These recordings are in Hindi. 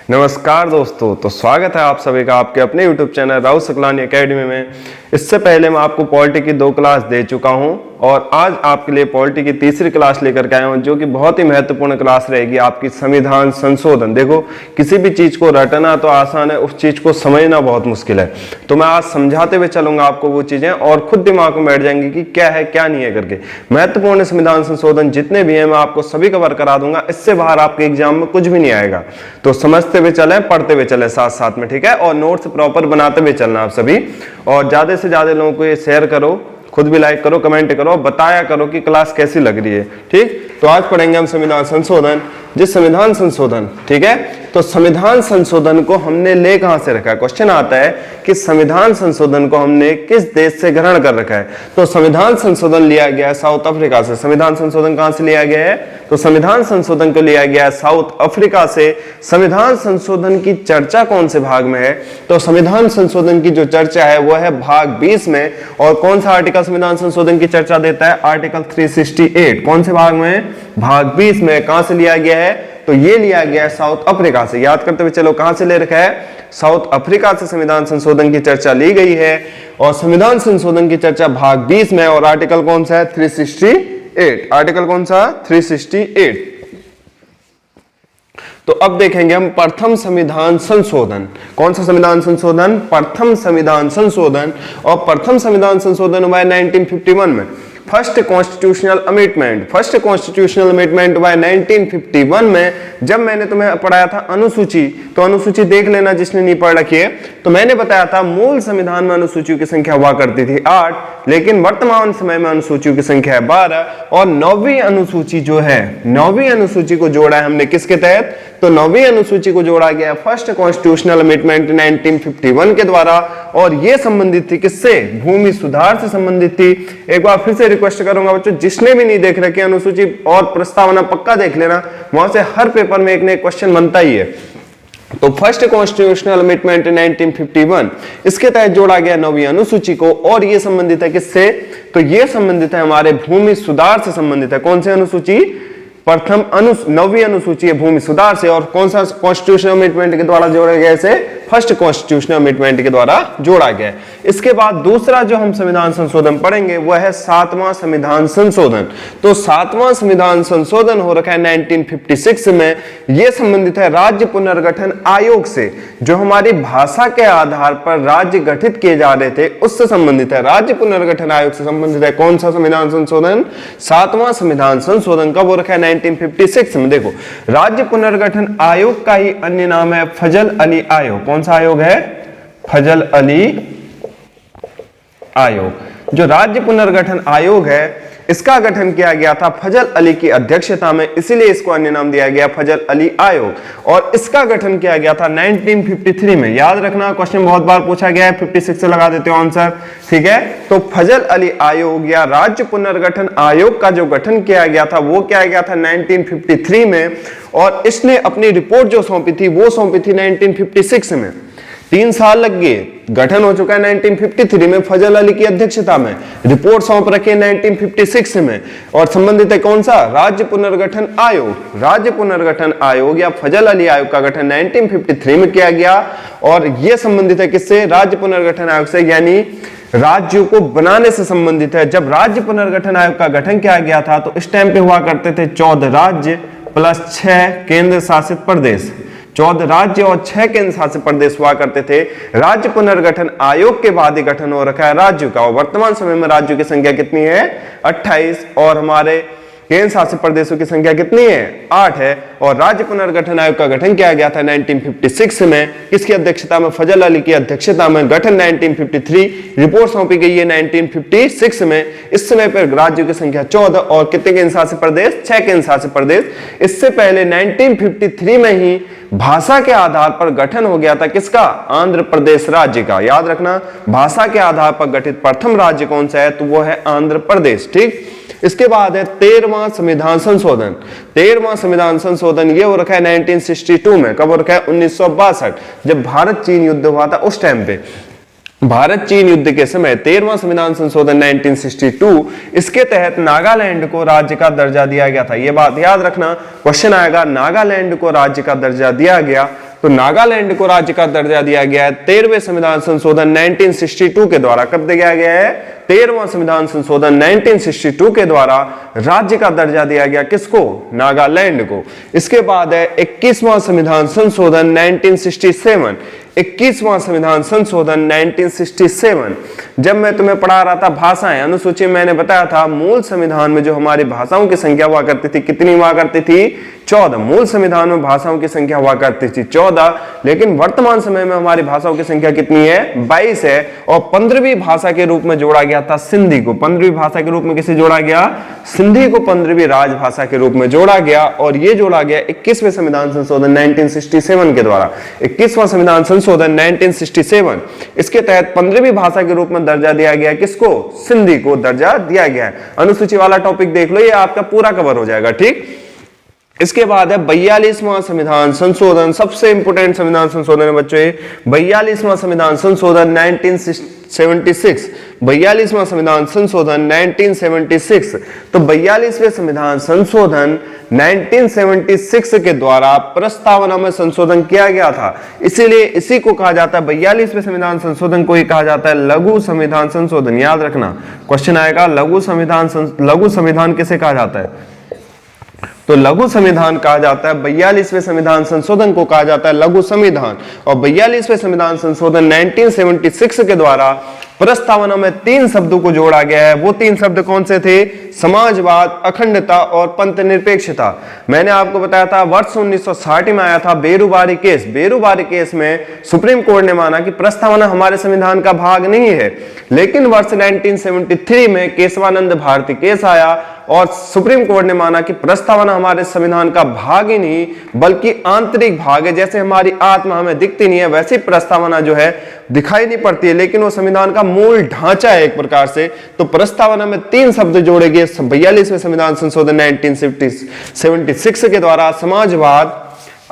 नमस्कार दोस्तों, तो स्वागत है आप सभी का आपके अपने YouTube channel Rahul Saklani academy में। इससे पहले मैं आपको पॉलिटी की 2 क्लास दे चुका हूं और आज आपके लिए पॉलिटी की तीसरी क्लास लेकर के आया हूं, जो कि बहुत ही महत्वपूर्ण क्लास रहेगी आपकी संविधान संशोधन। देखो, किसी भी चीज को रटना तो आसान है, उस चीज को समझना बहुत मुश्किल है। तो मैं आज समझाते हुए चलूंगा आपको वो चीजें और खुद दिमाग में बैठ जाएंगी कि क्या है क्या नहीं है करके। महत्वपूर्ण संविधान संशोधन जितने भी हैं मैं आपको सभी कवर करा दूंगा। इससे बाहर आपके एग्जाम में कुछ भी नहीं आएगा। तो समझते हुए चले, पढ़ते हुए चले साथ साथ में, ठीक है। और नोट्स प्रॉपर बनाते हुए चलना आप सभी, और ज्यादा से ज्यादा लोगों को ये शेयर करो, खुद भी लाइक करो, कमेंट करो, बताया करो कि क्लास कैसी लग रही है, ठीक। तो आज पढ़ेंगे हम संविधान संशोधन। जिस संविधान संशोधन, ठीक है, तो संविधान संशोधन को हमने ले कहां से रखा है। क्वेश्चन आता है कि संविधान संशोधन को हमने किस देश से ग्रहण कर रखा है। तो संविधान संशोधन लिया गया है साउथ अफ्रीका से। संविधान संशोधन कहां से लिया गया है, तो संविधान संशोधन को लिया गया है साउथ अफ्रीका से। संविधान संशोधन की चर्चा कौन से भाग में है, तो संविधान संशोधन की जो चर्चा है वो है भाग 20 में। और कौन सा आर्टिकल संविधान संशोधन की चर्चा देता है, आर्टिकल 368। कौन से भाग में, भाग 20 में। कहां से लिया गया है, तो ये लिया गया है साउथ अफ्रीका से। याद करते हुए चलो, कहां से ले रखा है, साउथ अफ्रीका से संविधान संशोधन की चर्चा ली गई है। और संविधान संशोधन की चर्चा भाग 20 में, और आर्टिकल कौन सा है, 368। आर्टिकल कौन सा, 368। तो अब देखेंगे हम प्रथम संविधान संशोधन। कौन सा संविधान संशोधन, प्रथम संविधान संशोधन। और प्रथम संविधान संशोधन हुआ है 1951 में। First constitutional amendment, first constitutional amendment हुआ है 1951 में। जब मैंने तुम्हें पढ़ाया था अनुसूची, तो अनुसूची देख लेना जिसने नहीं पढ़ रखी है। तो मैंने बताया था मूल संविधान में अनुसूचियों की संख्या हुआ करती थी 8, लेकिन वर्तमान समय में अनुसूचियों की संख्या है 12। और 9वीं अनुसूची जो है, 9वीं अनुसूची को जोड़ा है हमने किसके तहत, तो 9वीं अनुसूची को जोड़ा गया फर्स्ट कॉन्स्टिट्यूशनल अमेंडमेंट 1951 के द्वारा। और यह संबंधित थी किससे, भूमि सुधार से संबंधित थी। एक बार फिर से रिक्वेस्ट करूंगा बच्चों, जिसने भी नहीं देख रखी अनुसूची और प्रस्तावना पक्का देख लेना, वहां से हर पेपर में एक ना एक क्वेश्चन बनता ही है। तो फर्स्ट कॉन्स्टिट्यूशनल अमेंडमेंट 1951, इसके तहत जोड़ा गया 9वीं अनुसूची को। और ये संबंधित है किससे, तो ये संबंधित है हमारे भूमि सुधार से संबंधित है। कौन सी अनुसूची, प्रथम 9वीं अनुसूची है भूमि सुधार से। और कौन सा कॉन्स्टिट्यूशनल अमेंडमेंट के द्वारा जोड़ा गया, इसे फर्स्ट कॉन्स्टिट्यूशनल अमेंडमेंट के द्वारा जोड़ा गया। इसके बाद दूसरा जो हम संविधान संशोधन पढ़ेंगे वह है 7वां संविधान संशोधन। तो 7वां संविधान संशोधन हो रखा है 1956 में। यह संबंधित है राज्य पुनर्गठन आयोग से। जो हमारी भाषा के आधार पर राज्य गठित किए जा रहे थे उससे संबंधित है, राज्य पुनर्गठन आयोग से संबंधित है। कौन सा संविधान संशोधन, 7वां संविधान संशोधन। कब हो रखा है, 1956 में। देखो, राज्य पुनर्गठन आयोग का ही अन्य नाम है फजल अली आयोग। कौन सा आयोग है, फजल अली आयोग। जो राज्य पुनर्गठन आयोग है इसका गठन किया गया था फजल अली की अध्यक्षता में, इसीलिए इसको अन्य नाम दिया गया फजल अली आयोग। और इसका गठन किया गया था 1953 में। याद रखना, क्वेश्चन बहुत बार पूछा गया है, 56 से लगा देते हो आंसर, ठीक है। तो फजल अली आयोग या राज्य पुनर्गठन आयोग का जो गठन किया गया था वो किया गया था 1953 में। और इसने अपनी रिपोर्ट जो सौंपी थी वो सौंपी थी 1956 में। 3 साल लग गए, गठन हो चुका है 1953 में फजल अली की अध्यक्षता में, रिपोर्ट सौंप रखी है 1956 में। और संबंधित है कौन सा, राज्य पुनर्गठन आयोग। राज्य पुनर्गठन आयोग या फजल अली आयोग का गठन 1953 में किया गया। और यह संबंधित है किससे, राज्य पुनर्गठन आयोग से, यानी राज्यों को बनाने से संबंधित है। जब राज्य पुनर्गठन आयोग का गठन किया गया था तो इस टाइम पे हुआ करते थे 14 राज्य प्लस 6 केंद्र शासित प्रदेश। 14 राज्य और 6 केंद्र शासित प्रदेश हुआ करते थे। राज्य पुनर्गठन आयोग के बाद ही गठन हो रखा है राज्यों का। और वर्तमान समय में राज्यों की संख्या कितनी है, 28। और हमारे केंद्र शासित प्रदेशों की संख्या कितनी है, 8 है। और राज्य पुनर्गठन आयोग का गठन किया गया था 1956 में। किसकी अध्यक्षता में, फजल अली की अध्यक्षता में। गठन 1953, रिपोर्ट सौंपी गई है 1956 में। इस समय पर राज्यों की संख्या 14 और कितने केंद्र शासित प्रदेश, 6 केंद्र शासित प्रदेश। इससे पहले 1953 में ही भाषा के आधार पर गठन हो गया था किसका, आंध्र प्रदेश राज्य का। याद रखना, भाषा के आधार पर गठित प्रथम राज्य कौन सा है, तो वो है आंध्र प्रदेश, ठीक। इसके बाद है 13वां संविधान संशोधन। 13वां संविधान संशोधन ये हो रखा है 1962 में। कब हो रखा है, 1962, जब भारत चीन युद्ध हुआ था उस टाइम पे। भारत चीन युद्ध के समय 13वां संविधान संशोधन 1962, इसके तहत नागालैंड को राज्य का दर्जा दिया गया था। यह बात याद रखना, क्वेश्चन आएगा नागालैंड को राज्य का दर्जा दिया गया। तो नागालैंड को राज्य का दर्जा दिया गया है 13वें संविधान संशोधन 1962 के द्वारा। कब दिया गया है? 13वां संविधान संशोधन 1962 के द्वारा राज्य का दर्जा दिया गया किसको? नागालैंड को। इसके बाद है 21वां संविधान संशोधन 1967। 21वां संविधान संशोधन 1967। जब मैं तुम्हें पढ़ा रहा था भाषाएं अनुसूची, मैंने बताया था मूल संविधान में जो हमारी भाषाओं की संख्या हुआ करती थी, कितनी हुआ करती थी? 14। मूल संविधान में भाषाओं की संख्या हुआ करती थी 14, लेकिन वर्तमान समय में हमारी भाषाओं की संख्या कितनी है? 22 है। और 15वीं भाषा के रूप में जोड़ा गया था सिंधी को। 15वीं भाषा के रूप में किसे जोड़ा गया? सिंधी को 15वीं राजभाषा के रूप में जोड़ा गया, और ये जोड़ा गया 21वें संविधान संशोधन 1967 के द्वारा। 21वां संविधान संशोधन 1967, इसके तहत 15वीं भाषा के रूप में दर्जा दिया गया किसको? सिंधी को दर्जा दिया गया है। अनुसूची वाला टॉपिक देख लो, ये आपका पूरा कवर हो जाएगा। ठीक, इसके बाद है 42वां संविधान संशोधन। सबसे इंपोर्टेंट संविधान संशोधन है बच्चों ये 42वां संविधान संशोधन 1976। 42वां संविधान संशोधन 1976। तो 42वें संविधान संशोधन 1976 के द्वारा प्रस्तावना में संशोधन किया गया था, इसीलिए इसी को कहा जाता है 42वें संविधान संशोधन को ही कहा जाता है लघु संविधान संशोधन। याद रखना, क्वेश्चन आएगा लघु संविधान किसे कहा जाता है? तो लघु संविधान कहा जाता है 42वें संविधान संशोधन को कहा जाता है लघु संविधान। और 42वें संविधान संशोधन 1976 के द्वारा प्रस्तावना में 3 शब्दों को जोड़ा गया है। वो 3 शब्द कौन से थे? समाजवाद, अखंडता और पंथ निरपेक्षता। मैंने आपको बताया था वर्ष 1960 में आया था बेरुबारी केस। बेरुबारी केस में सुप्रीम कोर्ट ने माना कि प्रस्तावना हमारे संविधान का भाग नहीं है, लेकिन वर्ष 1973 में केशवानंद भारती केस आया और सुप्रीम कोर्ट ने माना कि प्रस्तावना हमारे संविधान का भाग ही नहीं बल्कि आंतरिक भाग है। जैसे हमारी आत्मा हमें दिखती नहीं है, वैसी प्रस्तावना जो है दिखाई नहीं पड़ती है, लेकिन वो संविधान का मूल ढांचा है एक प्रकार से। तो प्रस्तावना में 3 शब्द जोड़े गए 42वें संविधान संशोधन 1976 के द्वारा, समाजवाद,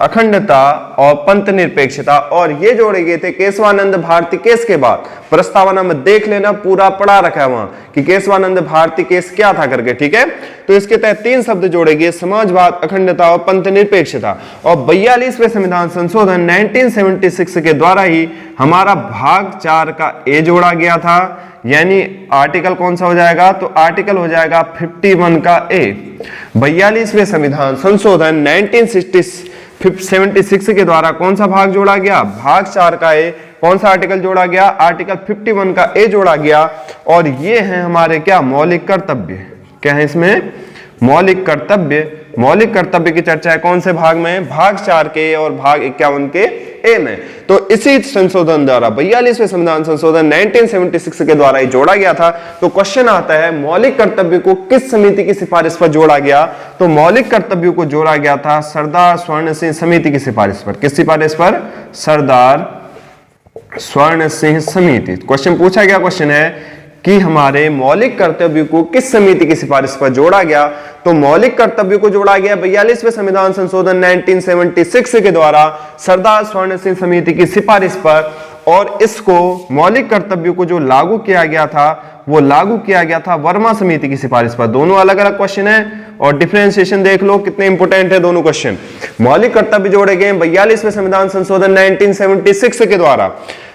अखंडता और पंथ निरपेक्षता, और ये जोड़े गए थे केशवानंद भारती केस के बाद। प्रस्तावना में देख लेना, पूरा पढ़ा रखा है वहां कि केशवानंद भारती केस क्या था करके। ठीक है, तो इसके तहत 3 शब्द जोड़े गए, समाजवाद, अखंडता और पंथ निरपेक्षता। और 42वें संविधान संशोधन 1976 के द्वारा ही हमारा भाग 4 का ए जोड़ा गया था, यानी आर्टिकल कौन सा हो जाएगा? तो आर्टिकल हो जाएगा 51 का ए। 42वें संविधान संशोधन 1976 के द्वारा कौन सा भाग जोड़ा गया? भाग 4 का ए। कौन सा आर्टिकल जोड़ा गया? आर्टिकल 51 का ए जोड़ा गया। और ये हैं हमारे क्या? मौलिक कर्तव्य। क्या है इसमें? मौलिक कर्तव्य। मौलिक कर्तव्य की चर्चा है कौन से भाग में? भाग 4 के और भाग 51 के ए में। तो इसी संशोधन द्वारा 42वें संविधान संशोधन 1976 के द्वारा ही जोड़ा गया था। तो क्वेश्चन आता है मौलिक कर्तव्य को किस समिति की सिफारिश पर जोड़ा गया? तो मौलिक कर्तव्यों को जोड़ा गया था सरदार स्वर्ण सिंह समिति की सिफारिश पर। किस सिफारिश पर? सरदार स्वर्ण सिंह समिति। क्वेश्चन पूछा गया, क्वेश्चन है कि हमारे मौलिक कर्तव्यों को किस समिति की सिफारिश पर जोड़ा गया? तो मौलिक कर्तव्यों को जोड़ा गया 42वें संविधान संशोधन 1976 के द्वारा सरदार स्वर्ण सिंह समिति की सिफारिश पर। और इसको मौलिक कर्तव्यों को जो लागू किया गया था वो लागू किया गया था वर्मा समिति की सिफारिश पर। दोनों अलग अलग क्वेश्चन है और डिफरेंशिएशन देख लो कितने इंपोर्टेंट है दोनों क्वेश्चन। मौलिक कर्तव्य जोड़े गए 42वें संविधान संशोधन 1976 के द्वारा।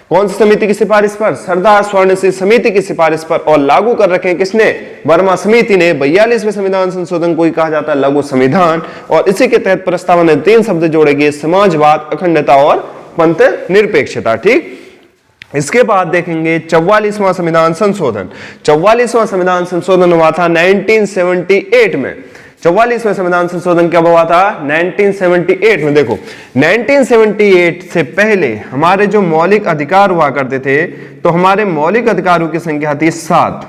कौन सी समिति की सिफारिश पर? सरदार स्वर्ण सिंह समिति की सिफारिश पर। और लागू कर रखे हैं किसने? वर्मा समिति ने। 42वें संविधान संशोधन को ही कहा जाता है लघु संविधान। और इसी के तहत प्रस्तावना में 3 शब्द जोड़े गए, समाजवाद, अखंडता और पंथ निरपेक्षता। ठीक, इसके बाद देखेंगे 44वां संविधान संशोधन। 44वां संविधान संशोधन हुआ था 1978 में। 44वें संविधान संशोधन कब हुआ था? 1978 में। देखो 1978 से पहले हमारे जो मौलिक अधिकार हुआ करते थे, तो हमारे मौलिक अधिकारों की संख्या थी 7।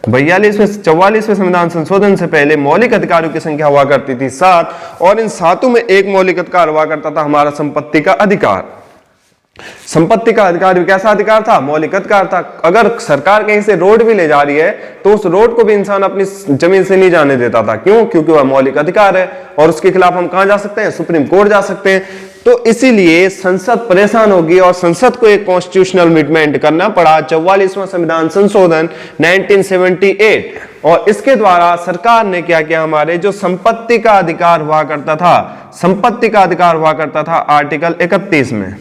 44वें संविधान संशोधन से पहले मौलिक अधिकारों की संख्या हुआ करती थी 7, और इन 7 में एक मौलिक अधिकार हुआ करता था हमारा संपत्ति का अधिकार। संपत्ति का अधिकार भी कैसा अधिकार था? मौलिक अधिकार था। अगर सरकार कहीं से रोड भी ले जा रही है तो उस रोड को भी इंसान अपनी जमीन से नहीं जाने देता था। क्यों? क्योंकि वह मौलिक अधिकार है और उसके खिलाफ हम कहां जा सकते हैं? सुप्रीम कोर्ट जा सकते हैं। तो इसीलिए संसद परेशान होगी और संसद को एक कॉन्स्टिट्यूशनल अमेंडमेंट करना पड़ा, 44वां संविधान संशोधन 1978। और इसके द्वारा सरकार ने क्या किया, हमारे जो संपत्ति का अधिकार हुआ करता था, संपत्ति का अधिकार हुआ करता था आर्टिकल 31 में,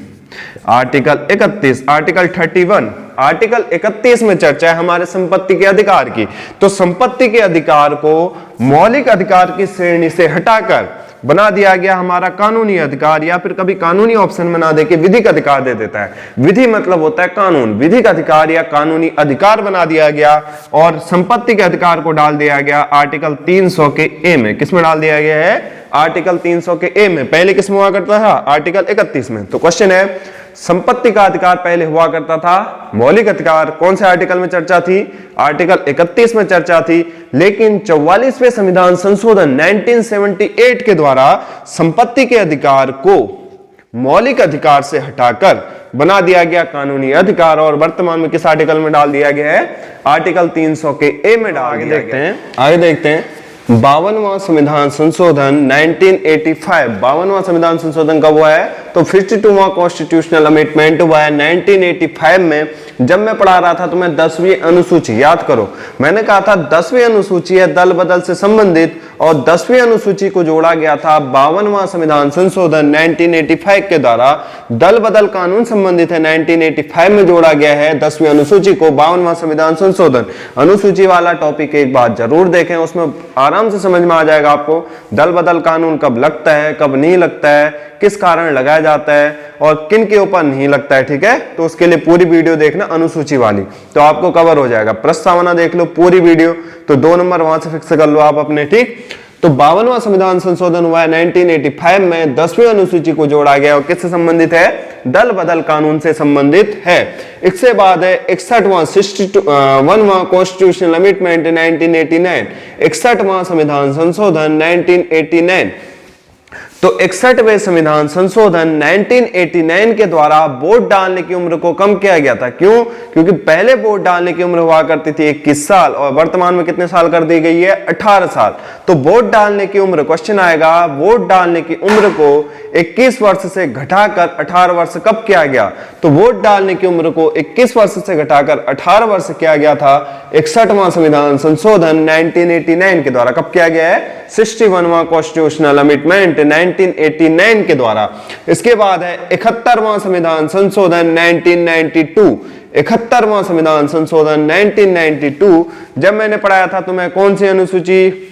आर्टिकल 31, आर्टिकल 31, आर्टिकल 31 में चर्चा है हमारे संपत्ति के अधिकार की। तो संपत्ति के अधिकार को मौलिक अधिकार की श्रेणी से हटाकर बना दिया गया हमारा कानूनी अधिकार, या फिर कभी कानूनी ऑप्शन बना दे के विधिक अधिकार दे देता है। विधि मतलब होता है कानून, विधिक अधिकार या कानूनी अधिकार बना दिया गया और संपत्ति के अधिकार को डाल दिया गया आर्टिकल 300 के ए में। किसमें डाल दिया गया है? आर्टिकल 300 के ए में। पहले किसमें हुआ करता था? आर्टिकल 31 में। तो क्वेश्चन है, संपत्ति का अधिकार पहले हुआ करता था, मौलिक अधिकार कौन से आर्टिकल में चर्चा थी? आर्टिकल 31 में चर्चा थी। लेकिन 44वें संविधान संशोधन 1978 के द्वारा संपत्ति के अधिकार को मौलिक अधिकार से हटाकर बना दिया गया कानूनी अधिकार, और वर्तमान में किस आर्टिकल में डाल दिया गया है? आर्टिकल 300 के ए में डाल दिया गया है। आगे देखते हैं 52वां संविधान संशोधन 1985। 52वां संविधान संशोधन कब हुआ है? तो 52वां कॉन्स्टिट्यूशनल अमेंडमेंट हुआ है 1985 में। जब मैं पढ़ा रहा था तो मैं 10वीं अनुसूची, याद करो मैंने कहा था 10वीं अनुसूची है दल बदल से संबंधित, और 10वीं अनुसूची को जोड़ा गया था 52वां संविधान संशोधन 1985 के द्वारा। दल बदल कानून संबंधित है, 1985 में जोड़ा गया है 10वीं अनुसूची को 52वां संविधान संशोधन। अनुसूची वाला टॉपिक एक बार जरूर देखें, उसमें आराम से समझ में आ जाएगा आपको दल बदल कानून कब लगता है, कब नहीं लगता है, किस कारण लगाया जाता है और किन के ऊपर नहीं लगता है। ठीक है, तो उसके लिए पूरी वीडियो देखना अनुसूची वाली, तो आपको कवर हो जाएगा। प्रस्तावना देख लो पूरी वीडियो, तो 2 नंबर वहां से फिक्स कर लो आप अपने। ठीक, तो 52वां संविधान संशोधन हुआ है 1985 में, 10वीं अनुसूची को जोड़ा गया और किससे संबंधित है? दल बदल कानून से संबंधित है। इसके बाद है 61वां कॉन्स्टिट्यूशनल अमेंडमेंट 1989, 61वां संविधान संशोधन 1989। तो 61वें संविधान संशोधन 1989 के द्वारा वोट डालने की उम्र को कम किया गया था। क्यों? क्योंकि पहले वोट डालने की उम्र हुआ करती थी 21 साल और वर्तमान में कितने साल कर दी गई है? 18 साल। तो वोट डालने की उम्र, क्वेश्चन आएगा, वोट डालने की उम्र को 21 वर्ष से घटाकर 18 वर्ष कब किया गया? तो वोट डालने की उम्र को 21 वर्ष से घटाकर 18 वर्ष किया गया था 61वां संविधान संशोधन 1989 के द्वारा। कब किया गया है? 61वां कॉन्स्टिट्यूशनल अमेंडमेंट 1989 के द्वारा। इसके बाद है 71वां संविधान संशोधन 1992। 71वां संविधान संशोधन 1992। जब मैंने पढ़ाया था तुम्हें कौन सी अनुसूची,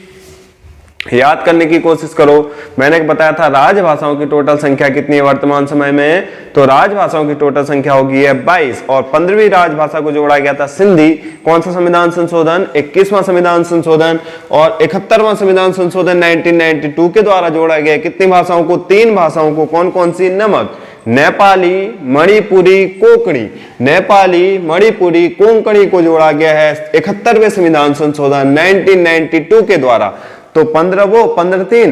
याद करने की कोशिश करो। मैंने बताया था राजभाषाओं की टोटल संख्या कितनी है वर्तमान समय में? तो राजभाषाओं की टोटल संख्या होगी है 22, और 15वीं राजभाषा को जोड़ा गया था सिंधी। कौन सा संविधान संशोधन? 21वां संविधान संशोधन। और 71वां संविधान संशोधन 1992 के द्वारा जोड़ा गया कितनी भाषाओं को? 3 भाषाओं को। कौन कौन सी? नमक, नेपाली, मणिपुरी, कोंकणी। नेपाली, मणिपुरी, कोंकणी को जोड़ा गया है 71वें संविधान संशोधन 1992 के द्वारा। तो 15 वो 15 3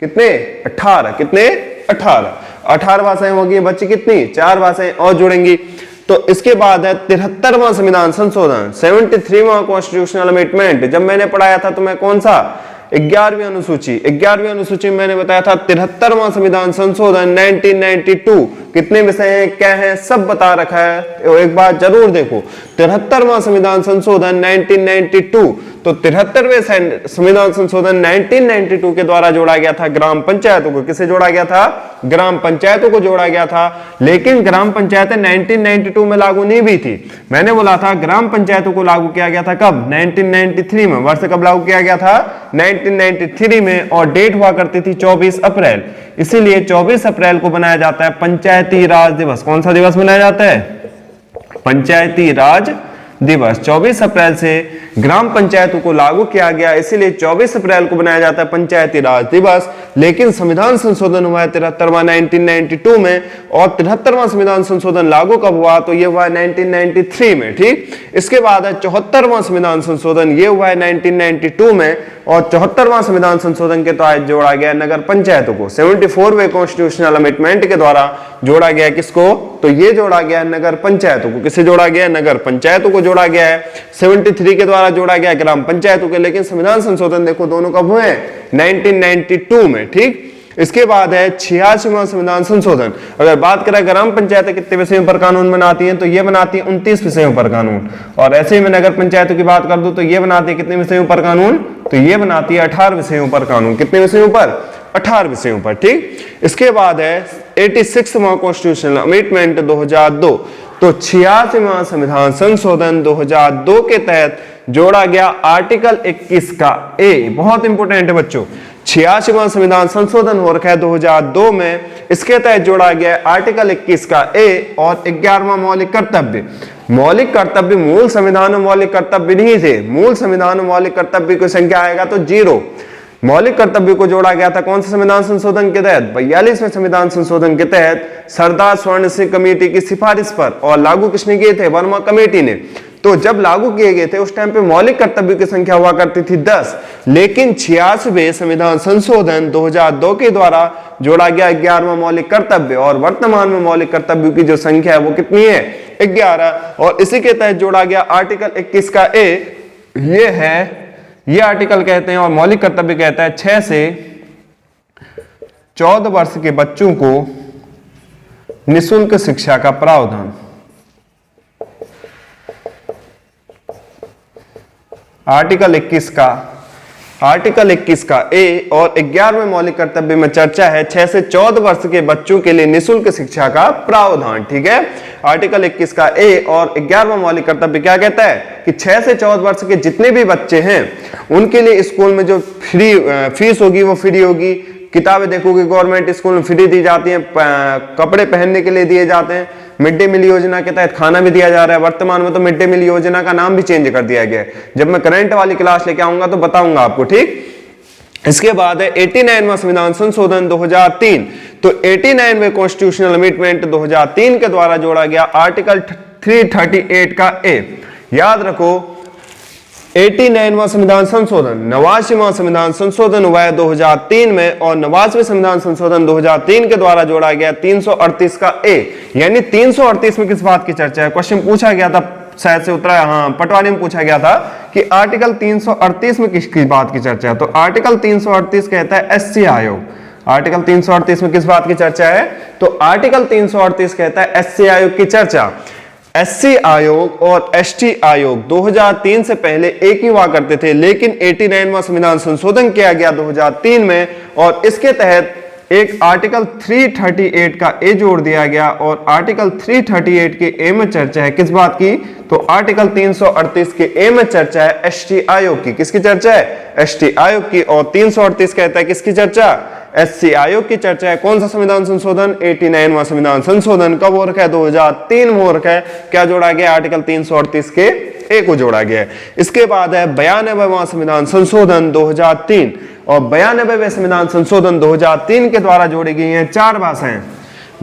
कितने? 18। कितने? 18 भाषाएं होगी बच्ची, कितनी? 4 भाषाएं और जुड़ेंगी। तो इसके बाद है 73वां संविधान संशोधन 73वां कॉन्स्टिट्यूशनल अमेंडमेंट। जब मैंने पढ़ाया था तो मैं कौन सा? 11वीं अनुसूची। 11वीं अनुसूची में मैंने बताया था 73वां संविधान संशोधन 1992। कितने विषय हैं, क्या है, सब बता रखा है, एक बार जरूर देखो। 73वां संविधान संशोधन 1992। तो 73वें संविधान संशोधन 1992 के द्वारा जोड़ा गया था ग्राम पंचायतों को। किसे जोड़ा गया था? ग्राम पंचायतों को जोड़ा गया था। लेकिन ग्राम पंचायतें 1992 में लागू नहीं भी थी। मैंने बोला था ग्राम पंचायतों को लागू किया गया था कब? 1993 में। वर्ष कब लागू किया गया था? 1993 में, और डेट हुआ करती थी 24 अप्रैल। इसीलिए 24 अप्रैल को बनाया जाता है पंचायती राज दिवस। कौन सा दिवस मनाया जाता है? पंचायती राज दिवस। 24 अप्रैल से ग्राम पंचायतों को लागू किया गया, इसीलिए 24 अप्रैल को बनाया जाता है पंचायती राज दिवस। लेकिन संविधान संशोधन हुआ है 73वां 1992 में, और 73वां संविधान संशोधन लागू कब हुआ? तो ये हुआ है 1993 में। ठीक, इसके बाद है 74वां संविधान संशोधन, ये हुआ है 1992 में, और 74वां संविधान संशोधन के तहत जोड़ा गया नगर पंचायतों को। 74वें कॉन्स्टिट्यूशनल अमेंडमेंट के द्वारा जोड़ा गया किसको? तो ये जोड़ा गया नगर पंचायतों को। किसे जोड़ा गया? नगर पंचायतों को जोड़ा गया है। 73 के द्वारा जोड़ा गया ग्राम पंचायतों के। लेकिन संविधान संशोधन देखो दोनों कब हुए हैं? 1992 में। ठीक, इसके बाद है 86वां संविधान संशोधन। अगर बात करें ग्राम पंचायतें कितने विषयों पर कानून बनाती हैं, तो ये बनाती है 29 विषयों पर कानून। और ऐसे ही मैं नगर पंचायतों की बात कर दूं तो ये बनाती है कितने विषयों पर कानून, तो ये बनाती है 18 विषयों पर कानून। कितने विषयों पर, 18 विषयों पर, ठीक। इसके बाद है 86वां कॉन्स्टिट्यूशनल अमेंडमेंट 2002। तो 86वां संविधान संशोधन 2002 के तहत जोड़ा गया आर्टिकल 21 का ए, बहुत इंपोर्टेंट है बच्चों। 86वां संविधान संशोधन हो रखा है 2002 में, इसके तहत जोड़ा गया आर्टिकल 21 का ए और 11वां मौलिक कर्तव्य। मौलिक कर्तव्य मूल संविधान में मौलिक कर्तव्य नहीं थे, मूल संविधान में मौलिक कर्तव्य की संख्या आएगा तो 0। मौलिक कर्तव्य को जोड़ा गया था कौन सा संविधान संशोधन के तहत, 42वें संविधान संशोधन के तहत सरदार स्वर्ण सिंह कमेटी की सिफारिश पर। और लागू किसने किए थे, वर्मा कमेटी ने। तो जब लागू किए गए थे उस टाइम पे मौलिक कर्तव्य की संख्या हुआ करती थी 10, लेकिन 86वें संविधान संशोधन 2002 के द्वारा जोड़ा गया 11वां मौलिक कर्तव्य। और वर्तमान में मौलिक कर्तव्य की जो संख्या है वो कितनी है, 11। और इसी के तहत जोड़ा गया आर्टिकल 21 का ए, ये आर्टिकल कहते हैं और मौलिक कर्तव्य कहता है 6 से 14 वर्ष के बच्चों को निःशुल्क शिक्षा का प्रावधान। आर्टिकल 21 का ए और 11वें मौलिक कर्तव्य में चर्चा है 6 से 14 वर्ष के बच्चों के लिए निःशुल्क शिक्षा का प्रावधान, ठीक है। आर्टिकल 21 का ए और 11वां मौलिक कर्तव्य क्या कहता है कि 6 से 14 वर्ष के जितने भी बच्चे हैं उनके लिए स्कूल में जो फीस होगी वो फ्री होगी। किताबें देखोगे गवर्नमेंट स्कूल में फ्री दी जाती हैं, कपड़े पहनने के लिए दिए जाते हैं, मिड डे मील योजना के तहत खाना भी दिया जा रहा है। वर्तमान में तो मिड डे मील योजना का नाम भी चेंज कर दिया गया है। जब मैं करंट वाली क्लास लेके आऊंगा तो बताऊंगा आपको, ठीक। इसके बाद है 89वां संविधान संशोधन 2003। तो 89वें कॉन्स्टिट्यूशनल अमेंडमेंट 2003 के द्वारा जोड़ा गया आर्टिकल 338 का ए। याद रखो 89वां संविधान संशोधन, 89वां संविधान संशोधन हुआ है 2003 में और 89वें संविधान संशोधन 2003 के द्वारा जोड़ा गया 338 का ए। यानी 338 में किस बात की चर्चा है, क्वेश्चन पूछा गया था, शायद से उतरा, हाँ पटवारी में पूछा गया था कि आर्टिकल 338 में किसकी बात की चर्चा है। तो आर्टिकल 338 कहता है एससी आयोग। आर्टिकल 338 में किस बात की चर्चा है, तो आर्टिकल 338 कहता है एससी आयोग की चर्चा। एससी आयोग और एसटी आयोग 2003 से पहले एक ही हुआ करते थे, लेकिन 89वां संविधान संशोधन किया गया 2003 में और इसके तहत एक आर्टिकल 338 का ए जोड़ दिया गया। और आर्टिकल 338 के ए में चर्चा है किस बात की, तो आर्टिकल 338 के ए में चर्चा है एसटी आयोग की। किसकी चर्चा है, एसटी आयोग की। और 338 कहता है किसकी चर्चा, एससी आयोग की चर्चा है। कौन सा संविधान संशोधन, 89वां संविधान संशोधन। कब हो रखा है, 2003 में हो रखा है। क्या जोड़ा गया, आर्टिकल 338 के ए को जोड़ा गया है। इसके बाद है 92वां संविधान संशोधन 2003 और 92वें संविधान संशोधन 2003 के द्वारा जोड़ी गई हैं 4 भाषाएं।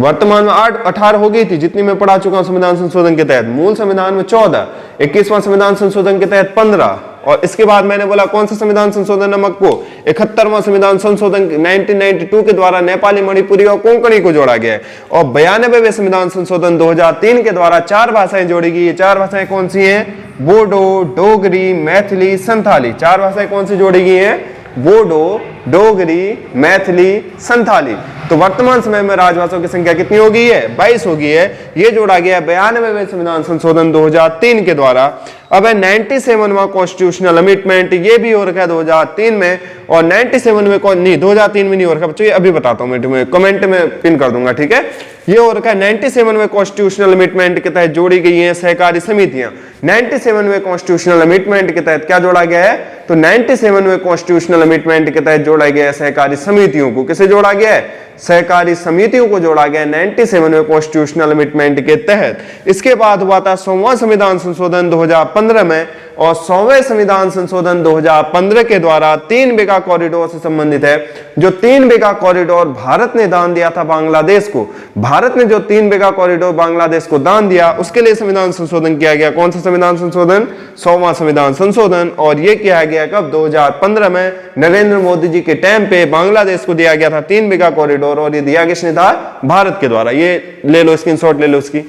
वर्तमान में 18 हो गई थी जितनी मैं पढ़ा चुका हूं संविधान संशोधन के तहत। मूल संविधान में 14, 21वां संविधान संशोधन के तहत 15 और इसके बाद मैंने बोला कौन सा संविधान संशोधन नमक को, 71वां संविधान संशोधन 1992 के द्वारा नेपाली, मणिपुरी और कोंकणी को जोड़ा गया है। और 92वें संविधान संशोधन 2003 के द्वारा 4 भाषाएं जोड़ी गई है। 4 भाषाएं कौन सी हैं, बोडो, डोगरी, मैथिली, संथाली। 4 भाषाएं कौन सी जोड़ी गई हैं, बोडो, डोगरी, मैथिली, संथाली। तो वर्तमान समय में राजभाषाओं की संख्या कितनी हो गई है, 22 हो गई है। ये जोड़ा गया 92वें संविधान संशोधन 2003 के द्वारा। अब है 97वां कॉन्स्टिट्यूशनल अमेंडमेंट, ये भी हो रखा है 2003 में। और 97 में कौन नहीं, 2003 में नहीं हो रखा बच्चों, ये अभी बताता हूं मैं कमेंट में पिन कर दूंगा, ठीक है। ये हो रखा है 97वें कॉन्स्टिट्यूशनल अमेंडमेंट के तहत जोड़ी गई हैं सहकारी समितियां। 97वें कॉन्स्टिट्यूशनल अमेंडमेंट के तहत क्या जोड़ा गया है, तो 97वें कॉन्स्टिट्यूशनल अमेंडमेंट के तहत जोड़ा गया है सहकारी समितियों को। किसे जोड़ा गया है, सहकारी समितियों को जोड़ा गया 97वें कॉन्स्टिट्यूशनल अमेंडमेंट के तहत। इसके बाद हुआ था 100वां संविधान संशोधन 2015 में और 100वें संविधान संशोधन 2015 के द्वारा 3 बीघा कॉरिडोर से संबंधित है। जो 3 बीघा कॉरिडोर भारत ने दान दिया था बांग्लादेश को, भारत ने जो 3 बीघा कॉरिडोर बांग्लादेश को दान दिया उसके लिए संविधान संशोधन किया गया। कौन सा संविधान संशोधन, 100वां संविधान संशोधन। और यह किया गया कब, 2015 में नरेंद्र मोदी जी के टाइम पे बांग्लादेश को दिया गया था 3 बीघा कॉरिडोर और ये दिया किसने था, भारत के द्वारा। ये ले लो, स्क्रीनशॉट ले लो इसकी।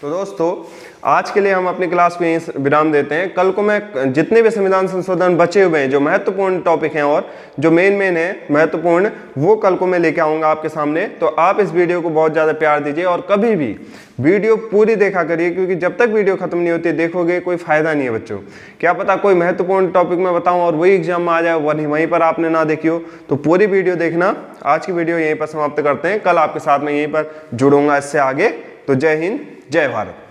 तो दोस्तों आज के लिए हम अपनी क्लास को यहीं विराम देते हैं। कल को मैं जितने भी संविधान संशोधन बचे हुए हैं, जो महत्वपूर्ण टॉपिक हैं और जो मेन है महत्वपूर्ण, वो कल को मैं लेके आऊँगा आपके सामने। तो आप इस वीडियो को बहुत ज़्यादा प्यार दीजिए और कभी भी वीडियो पूरी देखा करिए, क्योंकि जब तक वीडियो खत्म नहीं होती देखोगे कोई फायदा नहीं है बच्चों। क्या पता कोई महत्वपूर्ण टॉपिक मैं बताऊं और वही एग्जाम में आ जाए, वहीं पर आपने ना देखी हो। तो पूरी वीडियो देखना। आज की वीडियो यहीं पर समाप्त करते हैं, कल आपके साथ में यहीं पर जुड़ूंगा इससे आगे। तो जय हिंद, जय भारत।